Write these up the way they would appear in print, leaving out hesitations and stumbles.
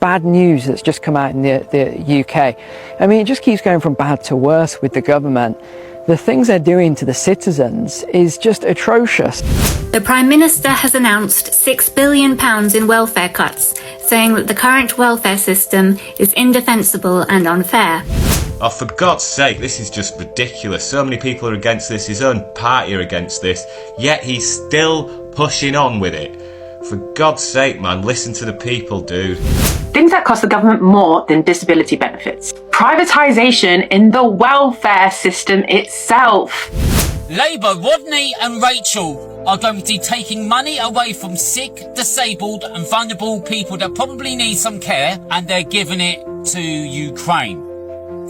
Bad news that's just come out in the UK. I mean, it just keeps going from bad to worse with the government. The things they're doing to the citizens is just atrocious. The Prime Minister has announced £6 billion in welfare cuts, saying that the current welfare system is indefensible and unfair. Oh, for God's sake, this is just ridiculous. So many people are against this, his own party are against this, yet he's still pushing on with it. For God's sake, man, listen to the people, dude. Things that cost the government more than disability benefits. Privatization in the welfare system itself. Labour, Rodney and Rachel are going to be taking money away from sick, disabled and vulnerable people that probably need some care, and they're giving it to Ukraine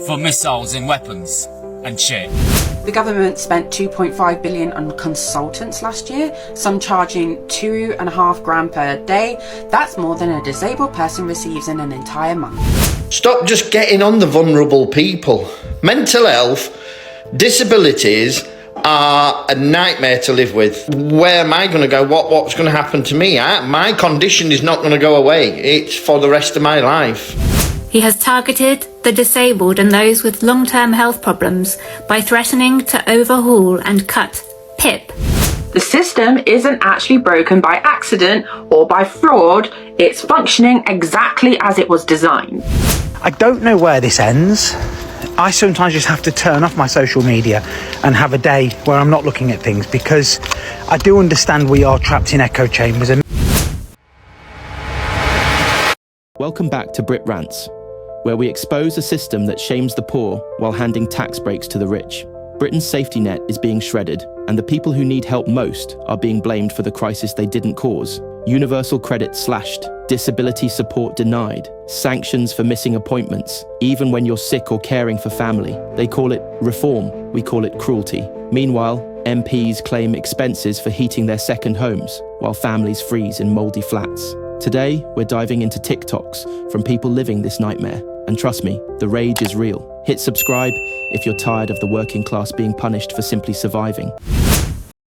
for missiles and weapons and shit. The government spent 2.5 billion on consultants last year, some charging £2.5 per day. That's more than a disabled person receives in an entire month. Stop just getting on the vulnerable people. Mental health, disabilities are a nightmare to live with. Where am I going to go? What's going to happen to me? My condition is not going to go away. It's for the rest of my life. He has targeted the disabled and those with long-term health problems by threatening to overhaul and cut PIP. The system isn't actually broken by accident or by fraud. It's functioning exactly as it was designed. I don't know where this ends. I sometimes just have to turn off my social media and have a day where I'm not looking at things, because I do understand we are trapped in echo chambers. Welcome back to BRITRANTS, where we expose a system that shames the poor while handing tax breaks to the rich. Britain's safety net is being shredded, and the people who need help most are being blamed for the crisis they didn't cause. Universal credit slashed, disability support denied, sanctions for missing appointments, even when you're sick or caring for family. They call it reform, we call it cruelty. Meanwhile, MPs claim expenses for heating their second homes, while families freeze in mouldy flats. Today, we're diving into TikToks from people living this nightmare. And trust me, the rage is real. Hit subscribe if you're tired of the working class being punished for simply surviving.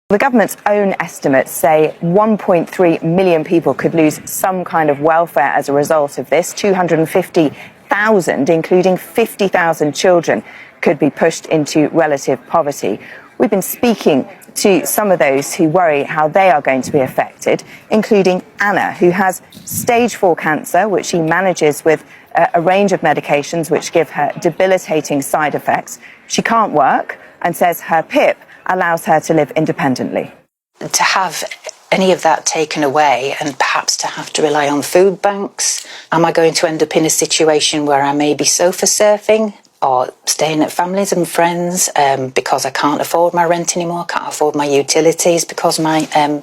The government's own estimates say 1.3 million people could lose some kind of welfare as a result of this. 250,000, including 50,000 children, could be pushed into relative poverty. We've been speaking to some of those who worry how they are going to be affected, including Anna, who has stage 4 cancer, which she manages with a range of medications which give her debilitating side effects. She can't work and says her PIP allows her to live independently. To have any of that taken away and perhaps to have to rely on food banks, am I going to end up in a situation where I may be sofa surfing or staying at families and friends because I can't afford my rent anymore, can't afford my utilities because my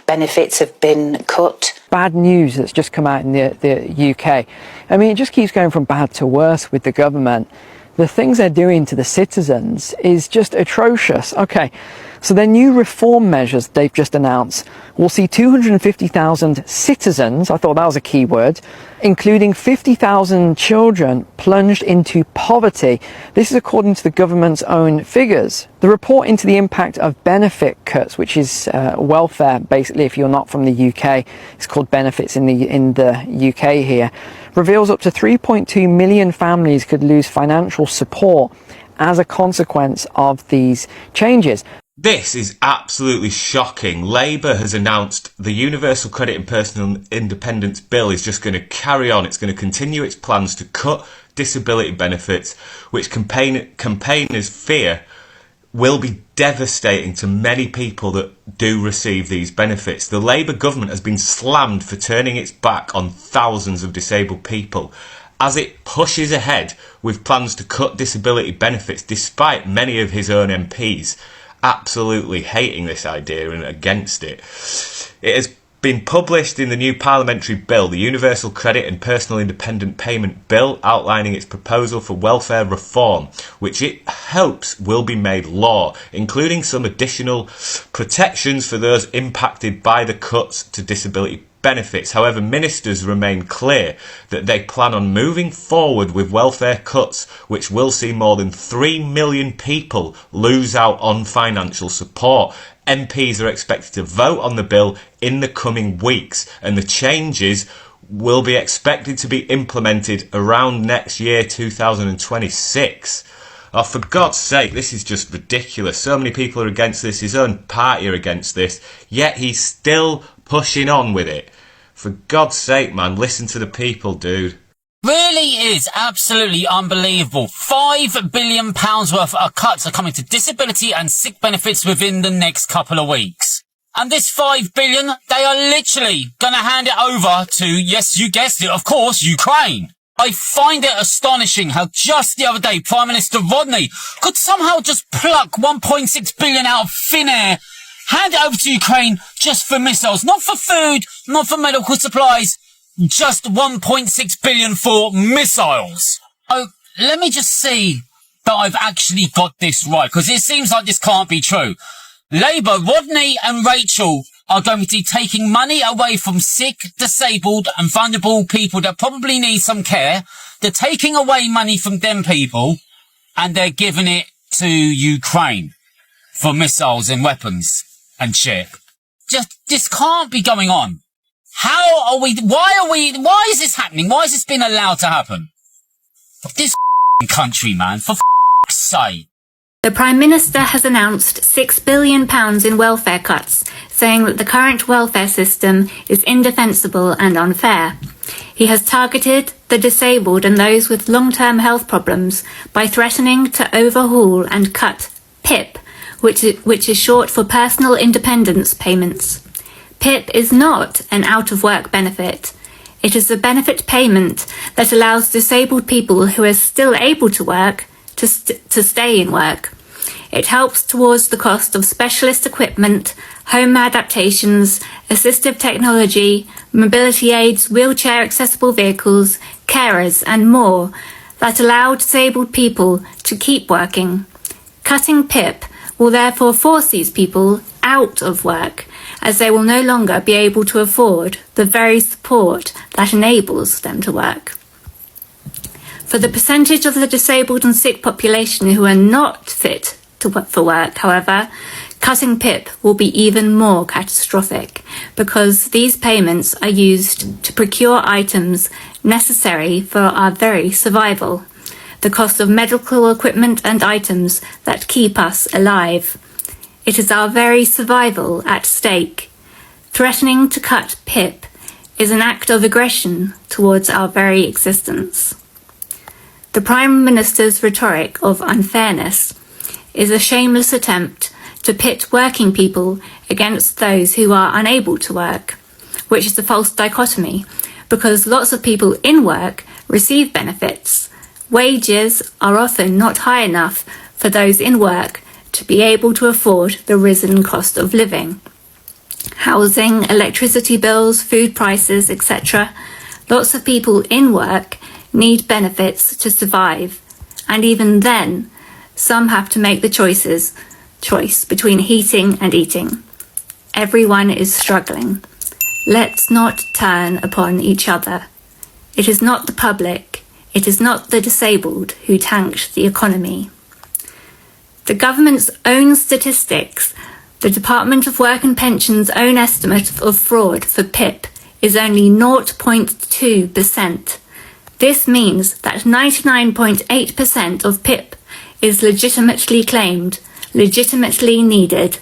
benefits have been cut? Bad news that's just come out in the UK. I mean, it just keeps going from bad to worse with the government. The things they're doing to the citizens is just atrocious. Okay, so their new reform measures they've just announced will see 250,000 citizens, I thought that was a key word, including 50,000 children plunged into poverty. This is according to the government's own figures. The report into the impact of benefit cuts, which is welfare, basically, if you're not from the UK, it's called benefits in the UK here, reveals up to 3.2 million families could lose financial support as a consequence of these changes. This is absolutely shocking. Labour has announced the Universal Credit and Personal Independence Bill is just going to carry on. It's going to continue its plans to cut disability benefits, which campaigners fear will be devastating to many people that do receive these benefits. The Labour government has been slammed for turning its back on thousands of disabled people as it pushes ahead with plans to cut disability benefits, despite many of his own MPs absolutely hating this idea and against it. It has been published in the new parliamentary bill, the Universal Credit and Personal Independent Payment Bill, outlining its proposal for welfare reform, which it hopes will be made law, including some additional protections for those impacted by the cuts to disability benefits. However, ministers remain clear that they plan on moving forward with welfare cuts, which will see more than 3 million people lose out on financial support. MPs are expected to vote on the bill in the coming weeks, and the changes will be expected to be implemented around next year, 2026. Oh, for God's sake, this is just ridiculous. So many people are against this. His own party are against this. Yet he's still pushing on with it. For God's sake, man, listen to the people, dude. Really is absolutely unbelievable. £5 billion worth of cuts are coming to disability and sick benefits within the next couple of weeks. And this $5 billion, they are literally going to hand it over to, yes, you guessed it, of course, Ukraine. I find it astonishing how just the other day, Prime Minister Rodney could somehow just pluck 1.6 billion out of thin air, hand it over to Ukraine just for missiles, not for food, not for medical supplies, just 1.6 billion for missiles. Oh, let me just see that I've actually got this right, because it seems like this can't be true. Labour, Rodney and Rachel are going to be taking money away from sick, disabled and vulnerable people that probably need some care. They're taking away money from them people and they're giving it to Ukraine for missiles and weapons and shit. Just, this can't be going on. Why is this happening? Why has this been allowed to happen? This country, man, for f***'s sake. The Prime Minister has announced £6 billion in welfare cuts, saying that the current welfare system is indefensible and unfair. He has targeted the disabled and those with long-term health problems by threatening to overhaul and cut PIP, which is short for Personal Independence Payments. PIP is not an out-of-work benefit. It is a benefit payment that allows disabled people who are still able to work to stay in work. It helps towards the cost of specialist equipment, home adaptations, assistive technology, mobility aids, wheelchair accessible vehicles, carers and more that allow disabled people to keep working. Cutting PIP will therefore force these people out of work, as they will no longer be able to afford the very support that enables them to work. For the percentage of the disabled and sick population who are not fit for work, however, cutting PIP will be even more catastrophic because these payments are used to procure items necessary for our very survival, the cost of medical equipment and items that keep us alive. It is our very survival at stake. Threatening to cut PIP is an act of aggression towards our very existence. The Prime Minister's rhetoric of unfairness is a shameless attempt to pit working people against those who are unable to work, which is a false dichotomy because lots of people in work receive benefits. Wages are often not high enough for those in work to be able to afford the risen cost of living. Housing, electricity bills, food prices, etc. Lots of people in work need benefits to survive, and even then, some have to make the choice between heating and eating. Everyone is struggling. Let's not turn upon each other. It is not the public, it is not the disabled who tanked the economy. The government's own statistics, the Department of Work and Pensions' own estimate of fraud for PIP is only 0.2%. This means that 99.8% of PIP is legitimately claimed, legitimately needed.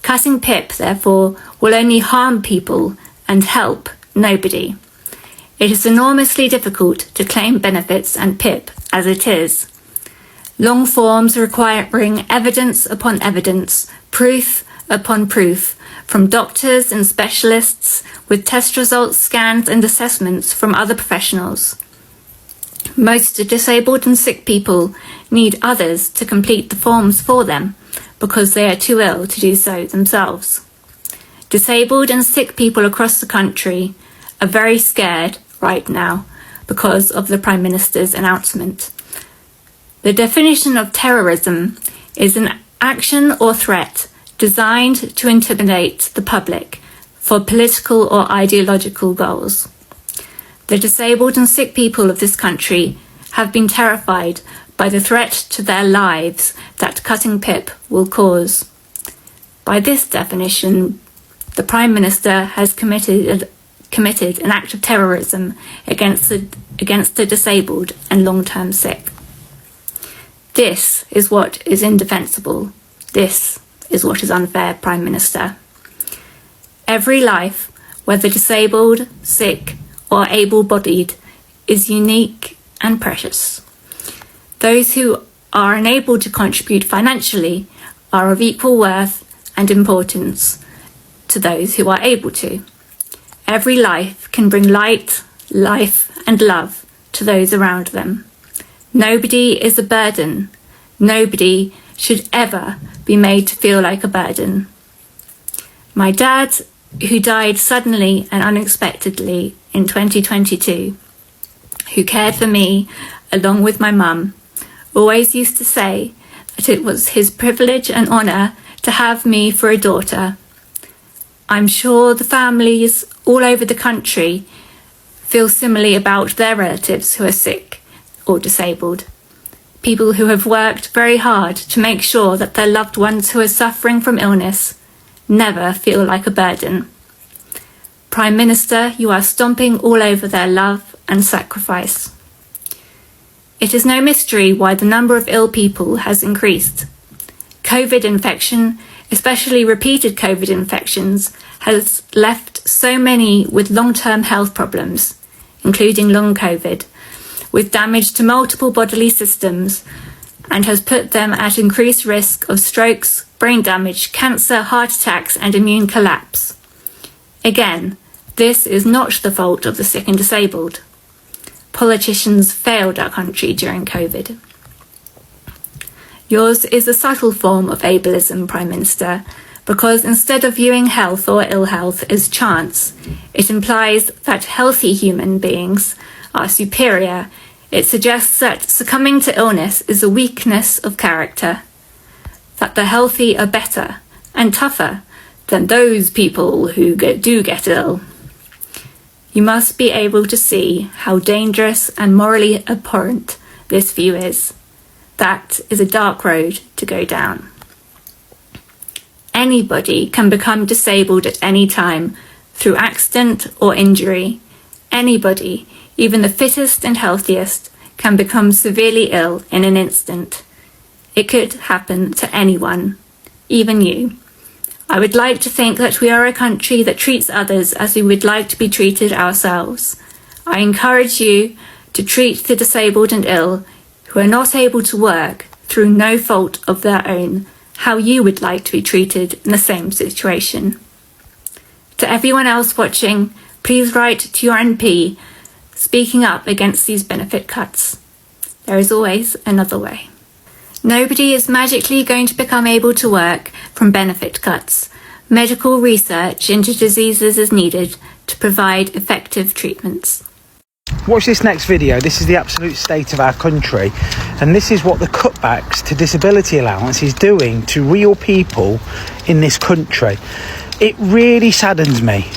Cutting PIP, therefore, will only harm people and help nobody. It is enormously difficult to claim benefits and PIP as it is. Long forms requiring evidence upon evidence, proof upon proof, from doctors and specialists, with test results, scans and assessments from other professionals. Most disabled and sick people need others to complete the forms for them because they are too ill to do so themselves. Disabled and sick people across the country are very scared right now because of the Prime Minister's announcement. The definition of terrorism is an action or threat designed to intimidate the public for political or ideological goals. The disabled and sick people of this country have been terrified by the threat to their lives that cutting PIP will cause. By this definition, the Prime Minister has committed committed an act of terrorism against the disabled and long-term sick. This is what is indefensible. This is what is unfair, Prime Minister. Every life, whether disabled, sick, or able-bodied, is unique and precious. Those who are unable to contribute financially are of equal worth and importance to those who are able to. Every life can bring light, life, and love to those around them. Nobody is a burden. Nobody should ever be made to feel like a burden. My dad, who died suddenly and unexpectedly in 2022, who cared for me along with my mum, always used to say that it was his privilege and honour to have me for a daughter. I'm sure the families all over the country feel similarly about their relatives who are sick or disabled. People who have worked very hard to make sure that their loved ones who are suffering from illness never feel like a burden. Prime Minister, you are stomping all over their love and sacrifice. It is no mystery why the number of ill people has increased. COVID infection, especially repeated COVID infections, has left so many with long-term health problems, including long COVID, with damage to multiple bodily systems, and has put them at increased risk of strokes, brain damage, cancer, heart attacks, and immune collapse. Again, this is not the fault of the sick and disabled. Politicians failed our country during COVID. Yours is a subtle form of ableism, Prime Minister, because instead of viewing health or ill health as chance, it implies that healthy human beings are superior. It suggests that succumbing to illness is a weakness of character, that the healthy are better and tougher than those people who do get ill. You must be able to see how dangerous and morally abhorrent this view is. That is a dark road to go down. Anybody can become disabled at any time through accident or injury. Anybody, even the fittest and healthiest, can become severely ill in an instant. It could happen to anyone, even you. I would like to think that we are a country that treats others as we would like to be treated ourselves. I encourage you to treat the disabled and ill who are not able to work through no fault of their own how you would like to be treated in the same situation. To everyone else watching, please write to your MP speaking up against these benefit cuts. There is always another way. Nobody is magically going to become able to work from benefit cuts. Medical research into diseases is needed to provide effective treatments. Watch this next video. This is the absolute state of our country, and this is what the cutbacks to disability allowance is doing to real people in this country. It really saddens me.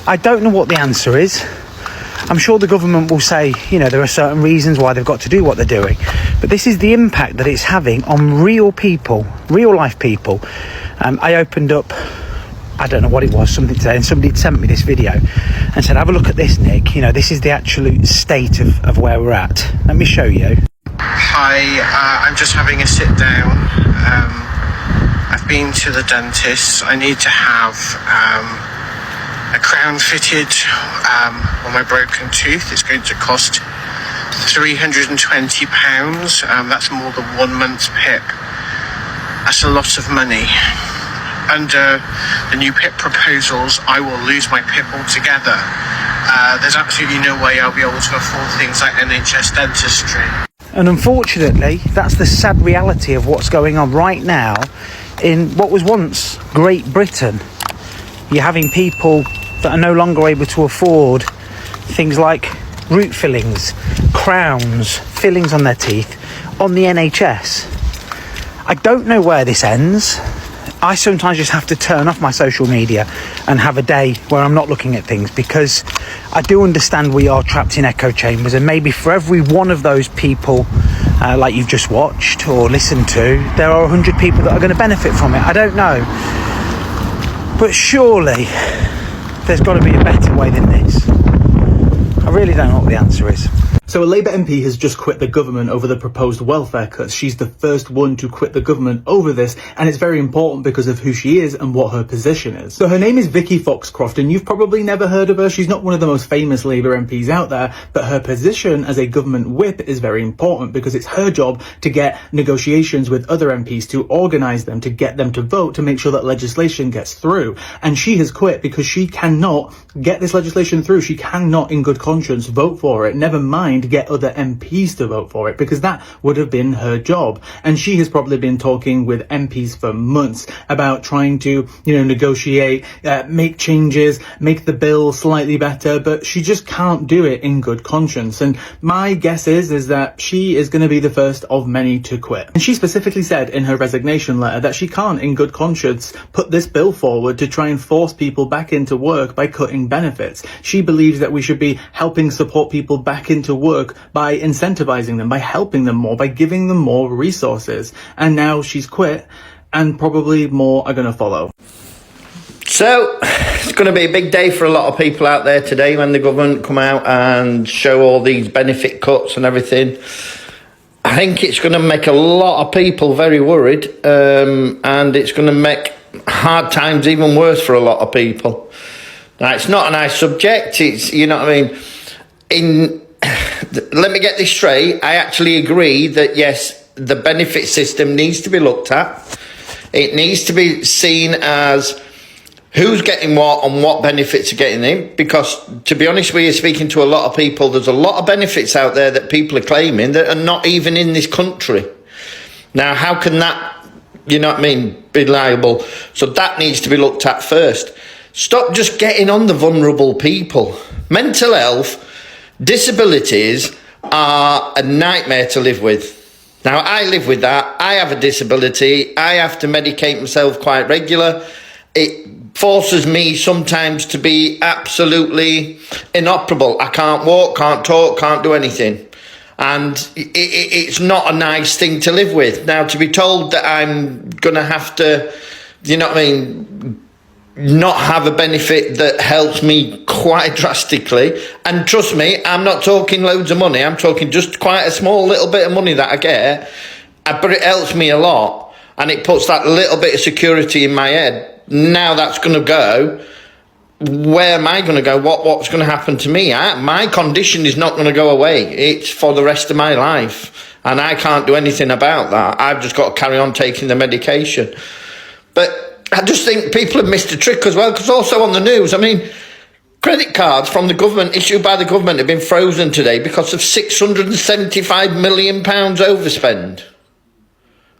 I don't know what the answer is. I'm sure the government will say, there are certain reasons why they've got to do what they're doing. But this is the impact that it's having on real people, real life people. I opened up, I don't know what it was, something today, and somebody had sent me this video and said, have a look at this, Nick. This is the absolute state of where we're at. Let me show you. Hi, I'm just having a sit down. I've been to the dentist. I need to have a crown fitted on my broken tooth. It's going to cost £320. That's more than 1 month's PIP. That's a lot of money. Under the new PIP proposals, I will lose my PIP altogether. There's absolutely no way I'll be able to afford things like NHS dentistry. And unfortunately, that's the sad reality of what's going on right now in what was once Great Britain. You're having people that are no longer able to afford things like root fillings, crowns, fillings on their teeth on the NHS. I don't know where this ends. I sometimes just have to turn off my social media and have a day where I'm not looking at things, because I do understand we are trapped in echo chambers, and maybe for every one of those people like you've just watched or listened to, there are 100 people that are going to benefit from it. I don't know. But surely There's got to be a better way than this. I really don't know what the answer is. So a Labour MP has just quit the government over the proposed welfare cuts. She's the first one to quit the government over this, and it's very important because of who she is and what her position is. So her name is Vicky Foxcroft, and you've probably never heard of her. She's not one of the most famous Labour MPs out there, but her position as a government whip is very important because it's her job to get negotiations with other MPs, to organise them, to get them to vote, to make sure that legislation gets through. And she has quit because she cannot get this legislation through. She cannot, in good conscience, vote for it, never mind get other MPs to vote for it, because that would have been her job. And she has probably been talking with MPs for months about trying to, negotiate, make changes, make the bill slightly better, but she just can't do it in good conscience. And my guess is that she is going to be the first of many to quit. And she specifically said in her resignation letter that she can't, in good conscience, put this bill forward to try and force people back into work by cutting benefits. She believes that we should be helping support people back into work by incentivizing them, by helping them more, by giving them more resources. And now she's quit, and probably more are going to follow. So it's going to be a big day for a lot of people out there today when the government come out and show all these benefit cuts and everything. I think it's going to make a lot of people very worried, and it's going to make hard times even worse for a lot of people. Now, it's not a nice subject. It's, let me get this straight. I actually agree that, yes, the benefit system needs to be looked at. It needs to be seen as who's getting what and what benefits are getting in. Because, to be honest with you, speaking to a lot of people, there's a lot of benefits out there that people are claiming that are not even in this country. Now, how can that, be liable? So that needs to be looked at first. Stop just getting on the vulnerable people. Mental health, disabilities are a nightmare to live with. Now, I live with that. I have a disability. I have to medicate myself quite regular. It forces me sometimes to be absolutely inoperable. I can't walk, can't talk, can't do anything. And it's not a nice thing to live with. Now, to be told that I'm going to have to, not have a benefit that helps me quite drastically. And trust me, I'm not talking loads of money. I'm talking just quite a small little bit of money that I get. But it helps me a lot. And it puts that little bit of security in my head. Now that's going to go. Where am I going to go? What's going to happen to me? My condition is not going to go away. It's for the rest of my life. And I can't do anything about that. I've just got to carry on taking the medication. But I just think people have missed a trick as well, because also on the news, credit cards from the government, issued by the government, have been frozen today because of £675 million overspend.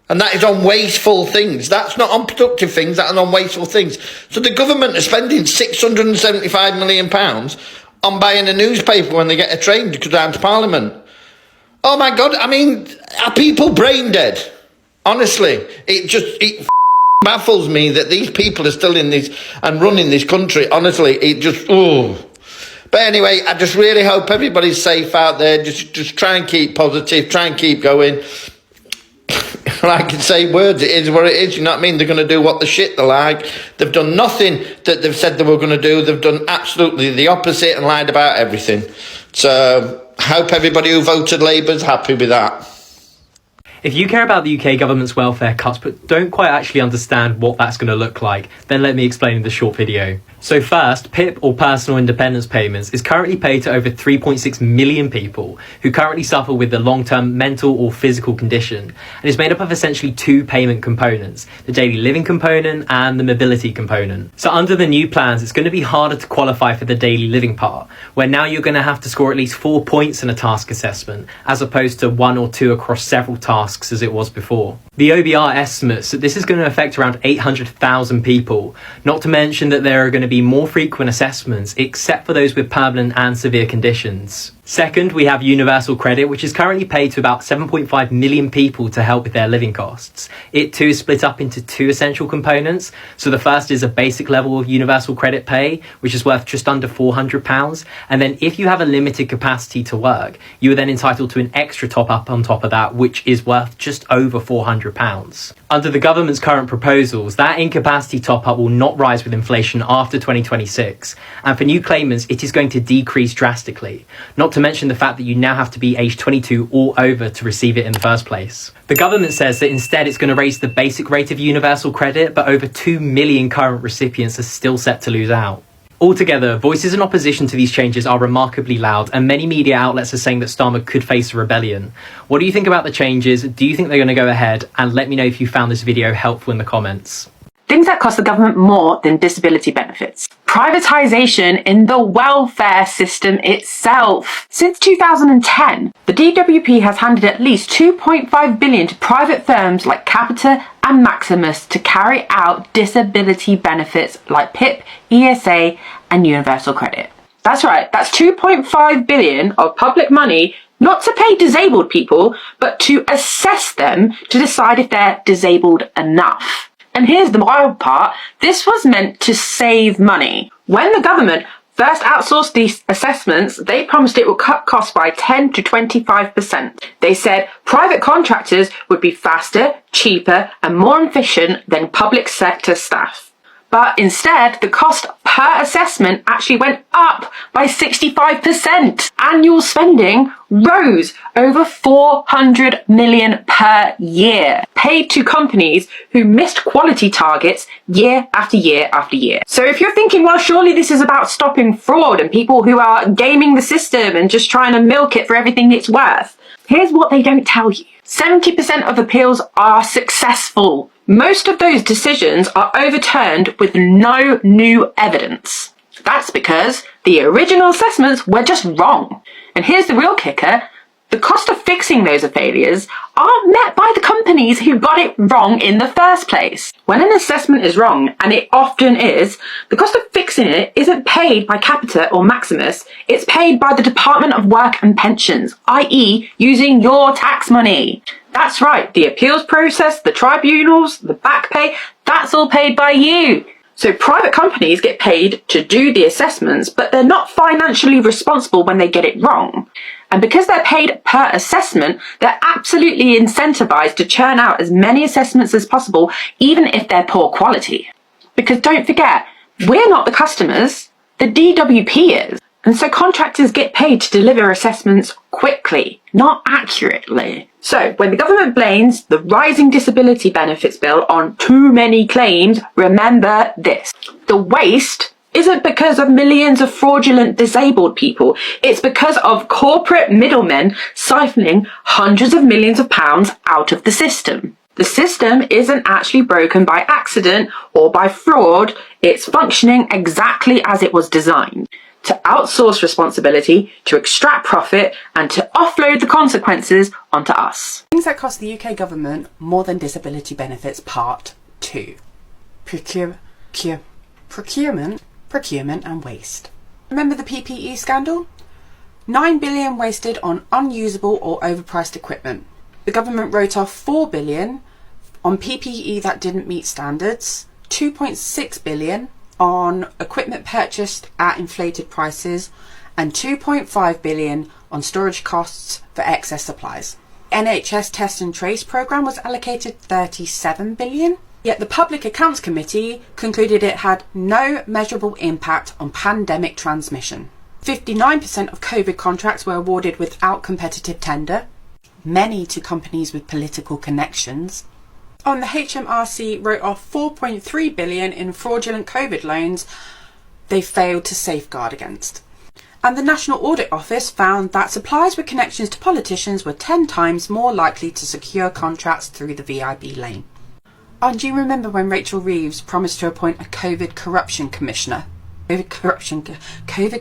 And that is on wasteful things. That's not on productive things, that's on wasteful things. So the government are spending £675 million on buying a newspaper when they get a train to go down to Parliament. Oh my God, are people brain dead? Honestly, it baffles me that these people are still in this and running this country. Honestly, it just, But anyway, I just really hope everybody's safe out there. Just try and keep positive, try and keep going. I can say words, it is what it is, They're going to do what the shit they like. They've done nothing that they've said they were going to do. They've done absolutely the opposite and lied about everything. So I hope everybody who voted Labour's happy with that. If you care about the UK government's welfare cuts but don't quite actually understand what that's going to look like, then let me explain in this short video. So first, PIP, or personal independence payments, is currently paid to over 3.6 million people who currently suffer with a long-term mental or physical condition, and is made up of essentially two payment components, the daily living component and the mobility component. So under the new plans, it's going to be harder to qualify for the daily living part, where now you're going to have to score at least 4 points in a task assessment, as opposed to 1 or 2 across several tasks as it was before. The OBR estimates that this is going to affect around 800,000 people, not to mention that there are going to be more frequent assessments, except for those with permanent and severe conditions. Second, we have universal credit, which is currently paid to about 7.5 million people to help with their living costs. It too is split up into 2 essential components. So the first is a basic level of universal credit pay, which is worth just under £400. And then if you have a limited capacity to work, you are then entitled to an extra top up on top of that, which is worth just over £400. Under the government's current proposals, that incapacity top-up will not rise with inflation after 2026, and for new claimants, it is going to decrease drastically, not to mention the fact that you now have to be age 22 or over to receive it in the first place. The government says that instead it's going to raise the basic rate of universal credit, but over 2 million current recipients are still set to lose out. Altogether, voices in opposition to these changes are remarkably loud, and many media outlets are saying that Starmer could face a rebellion. What do you think about the changes? Do you think they're going to go ahead? And let me know if you found this video helpful in the comments. Things that cost the government more than disability benefits. Privatization in the welfare system itself. Since 2010, the DWP has handed at least 2.5 billion to private firms like Capita and Maximus to carry out disability benefits like PIP, ESA and Universal Credit. That's right, that's 2.5 billion of public money not to pay disabled people, but to assess them to decide if they're disabled enough. And here's the wild part, this was meant to save money. When the government first outsourced these assessments, they promised it would cut costs by 10 to 25%. They said private contractors would be faster, cheaper and more efficient than public sector staff. But instead, the cost per assessment actually went up by 65%. Annual spending rose over 400 million per year, paid to companies who missed quality targets year after year after year. So if you're thinking, well, surely this is about stopping fraud and people who are gaming the system and just trying to milk it for everything it's worth, here's what they don't tell you. 70% of appeals are successful. Most of those decisions are overturned with no new evidence. That's because the original assessments were just wrong. And here's the real kicker. The cost of fixing those failures are met by the companies who got it wrong in the first place. When an assessment is wrong, and it often is, the cost of fixing it isn't paid by Capita or Maximus, it's paid by the Department of Work and Pensions, i.e. using your tax money. That's right, the appeals process, the tribunals, the back pay, that's all paid by you. So private companies get paid to do the assessments, but they're not financially responsible when they get it wrong. And because they're paid per assessment, they're absolutely incentivized to churn out as many assessments as possible, even if they're poor quality. Because don't forget, we're not the customers, the DWP is. And so contractors get paid to deliver assessments quickly, not accurately. So when the government blames the rising disability benefits bill on too many claims, remember this. The waste isn't because of millions of fraudulent disabled people. It's because of corporate middlemen siphoning hundreds of millions of pounds out of the system. The system isn't actually broken by accident or by fraud. It's functioning exactly as it was designed. To outsource responsibility, to extract profit, and to offload the consequences onto us. Things that cost the UK government more than disability benefits, part 2. Procurement and waste. Remember the PPE scandal? 9 billion wasted on unusable or overpriced equipment. The government wrote off 4 billion on PPE that didn't meet standards, 2.6 billion on equipment purchased at inflated prices, and 2.5 billion on storage costs for excess supplies. NHS Test and Trace programme was allocated 37 billion, yet the Public Accounts Committee concluded it had no measurable impact on pandemic transmission. 59% of COVID contracts were awarded without competitive tender, many to companies with political connections. The HMRC wrote off 4.3 billion in fraudulent COVID loans they failed to safeguard against. And the National Audit Office found that suppliers with connections to politicians were 10 times more likely to secure contracts through the VIB lane. Do you remember when Rachel Reeves promised to appoint a COVID corruption commissioner? COVID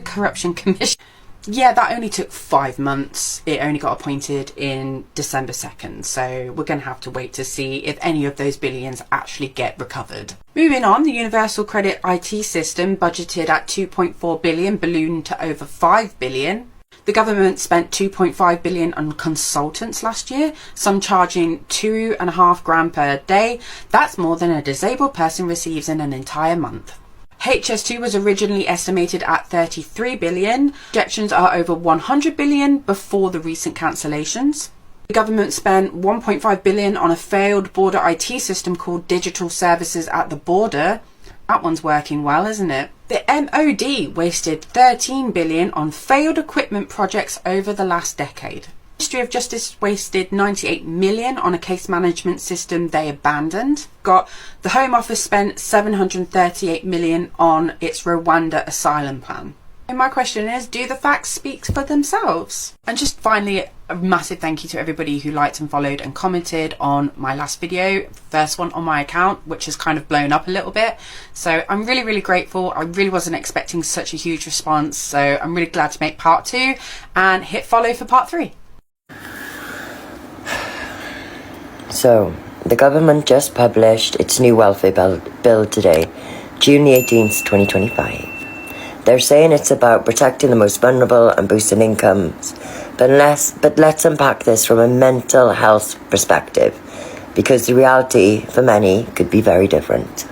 corruption commission. Yeah, that only took 5 months. It only got appointed in December 2nd, so we're going to have to wait to see if any of those billions actually get recovered. Moving on, the Universal Credit IT system, budgeted at 2.4 billion, ballooned to over 5 billion. The government spent 2.5 billion on consultants last year, some charging $2.5 per day. That's more than a disabled person receives in an entire month. HS2 was originally estimated at 33 billion. Projections are over 100 billion before the recent cancellations. The government spent 1.5 billion on a failed border IT system called Digital Services at the Border. That one's working well, isn't it? The MOD wasted 13 billion on failed equipment projects over the last decade. Ministry of Justice wasted 98 million on a case management system they abandoned. The Home Office spent 738 million on its Rwanda asylum plan. And my question is, do the facts speak for themselves? And just finally, a massive thank you to everybody who liked and followed and commented on my last video, first one on my account, which has kind of blown up a little bit. So I'm really, really grateful. I really wasn't expecting such a huge response. So I'm really glad to make part 2 and hit follow for part 3. So, the government just published its new welfare bill today, June the 18th, 2025. They're saying it's about protecting the most vulnerable and boosting incomes, but let's unpack this from a mental health perspective, because the reality for many could be very different.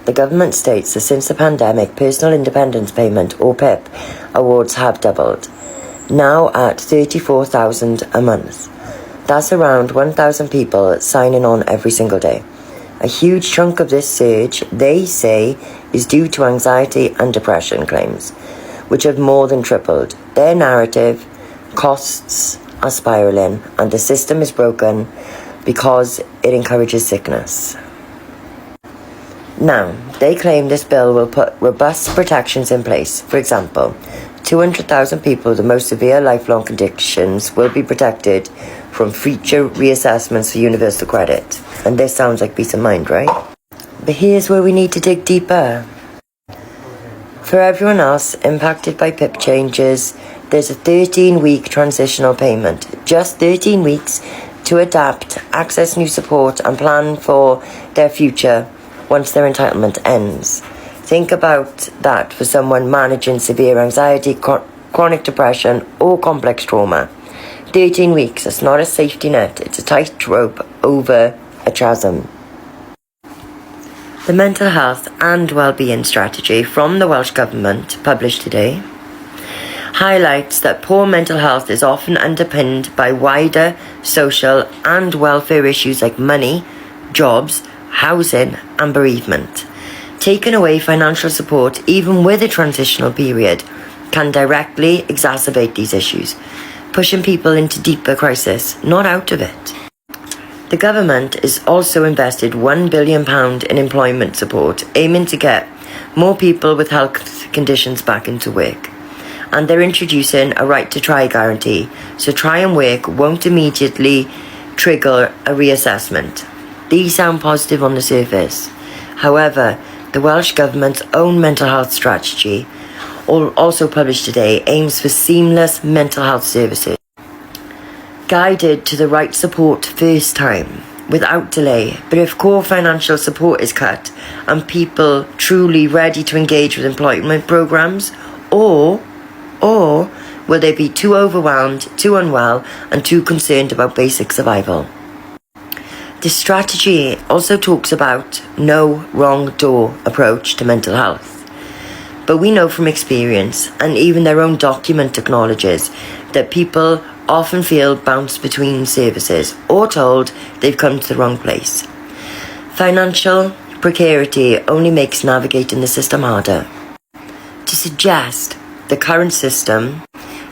The government states that since the pandemic, personal independence payment, or PIP, awards have doubled, now at 34,000 a month. That's around 1,000 people signing on every single day. A huge chunk of this surge, they say, is due to anxiety and depression claims, which have more than tripled. Their narrative, costs are spiralling and the system is broken because it encourages sickness. Now, they claim this bill will put robust protections in place. For example, 200,000 people with the most severe lifelong conditions will be protected from future reassessments for universal credit. And this sounds like peace of mind, right? But here's where we need to dig deeper. For everyone else impacted by PIP changes, there's a 13-week transitional payment. Just 13 weeks to adapt, access new support and plan for their future once their entitlement ends. Think about that for someone managing severe anxiety, chronic depression or complex trauma. 13 weeks, it's not a safety net, it's a tightrope over a chasm. The mental health and well-being strategy from the Welsh Government, published today, highlights that poor mental health is often underpinned by wider social and welfare issues like money, jobs, housing and bereavement. Taking away financial support, even with a transitional period, can directly exacerbate these issues, pushing people into deeper crisis, not out of it. The government has also invested £1 billion in employment support, aiming to get more people with health conditions back into work. And they're introducing a right to try guarantee, so try and work won't immediately trigger a reassessment. These sound positive on the surface. However, the Welsh Government's own mental health strategy, also published today, aims for seamless mental health services, guided to the right support first time, without delay. But if core financial support is cut and people truly ready to engage with employment programs, or will they be too overwhelmed, too unwell and too concerned about basic survival? This strategy also talks about no wrong door approach to mental health. But we know from experience, and even their own document acknowledges, that people often feel bounced between services or told they've come to the wrong place. Financial precarity only makes navigating the system harder. To suggest the current system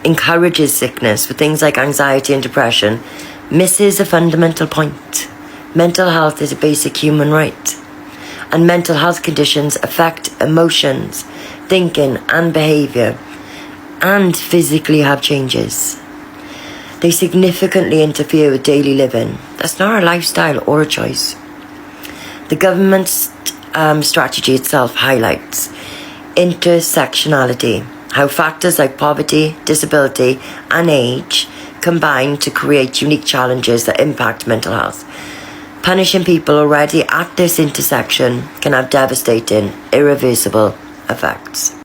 encourages sickness for things like anxiety and depression misses a fundamental point. Mental health is a basic human right, and mental health conditions affect emotions, thinking and behaviour, and physically have changes. They significantly interfere with daily living. That's not a lifestyle or a choice. The government's strategy itself highlights intersectionality, how factors like poverty, disability and age combine to create unique challenges that impact mental health. Punishing people already at this intersection can have devastating, irreversible effects.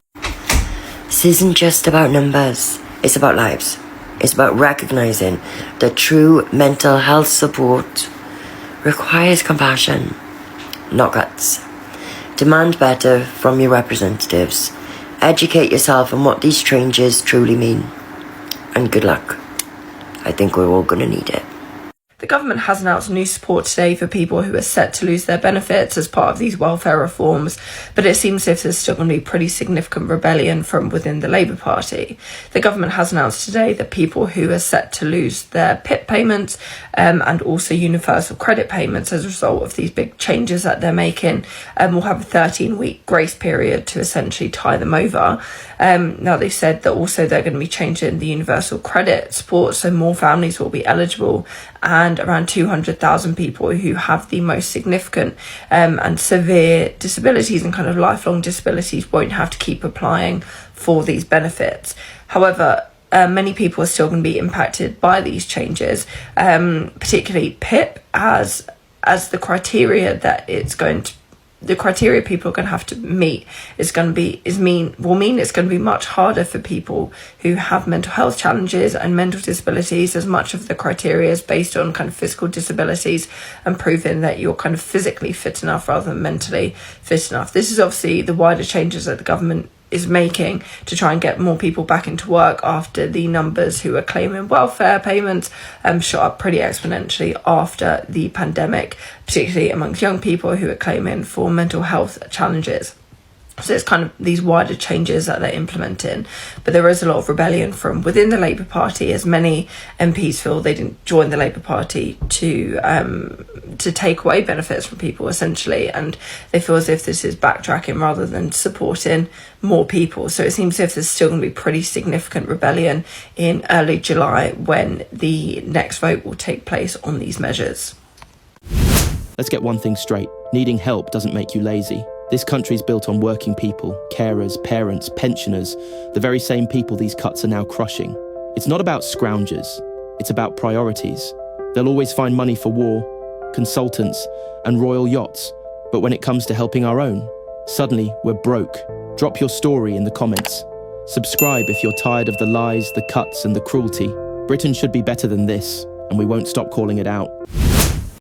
This isn't just about numbers, it's about lives. It's about recognising that true mental health support requires compassion, not guts. Demand better from your representatives. Educate yourself on what these changes truly mean. And good luck. I think we're all going to need it. The government has announced new support today for people who are set to lose their benefits as part of these welfare reforms, but it seems as if there's still going to be pretty significant rebellion from within the Labour Party. The government has announced today that people who are set to lose their PIP payments and also universal credit payments as a result of these big changes that they're making will have a 13-week grace period to essentially tie them over. Now, they've said that also they're going to be changing the universal credit support, so more families will be eligible, and around 200,000 people who have the most significant and severe disabilities and kind of lifelong disabilities won't have to keep applying for these benefits. However, many people are still going to be impacted by these changes, particularly PIP, as the criteria that it's going to, the criteria people are going to have to meet will mean it's going to be much harder for people who have mental health challenges and mental disabilities, as much of the criteria is based on kind of physical disabilities and proving that you're kind of physically fit enough rather than mentally fit enough. This is obviously the wider changes that the government is making to try and get more people back into work after the numbers who are claiming welfare payments shot up pretty exponentially after the pandemic, particularly amongst young people who are claiming for mental health challenges. So it's kind of these wider changes that they're implementing, but there is a lot of rebellion from within the Labour Party, as many MPs feel they didn't join the Labour Party to take away benefits from people, essentially, and they feel as if this is backtracking rather than supporting more people. So it seems as if there's still going to be pretty significant rebellion in early July when the next vote will take place on these measures. Let's get one thing straight. Needing help doesn't make you lazy. This country's built on working people, carers, parents, pensioners, the very same people these cuts are now crushing. It's not about scroungers, it's about priorities. They'll always find money for war, consultants, and royal yachts. But when it comes to helping our own, suddenly we're broke. Drop your story in the comments. Subscribe if you're tired of the lies, the cuts, and the cruelty. Britain should be better than this, and we won't stop calling it out.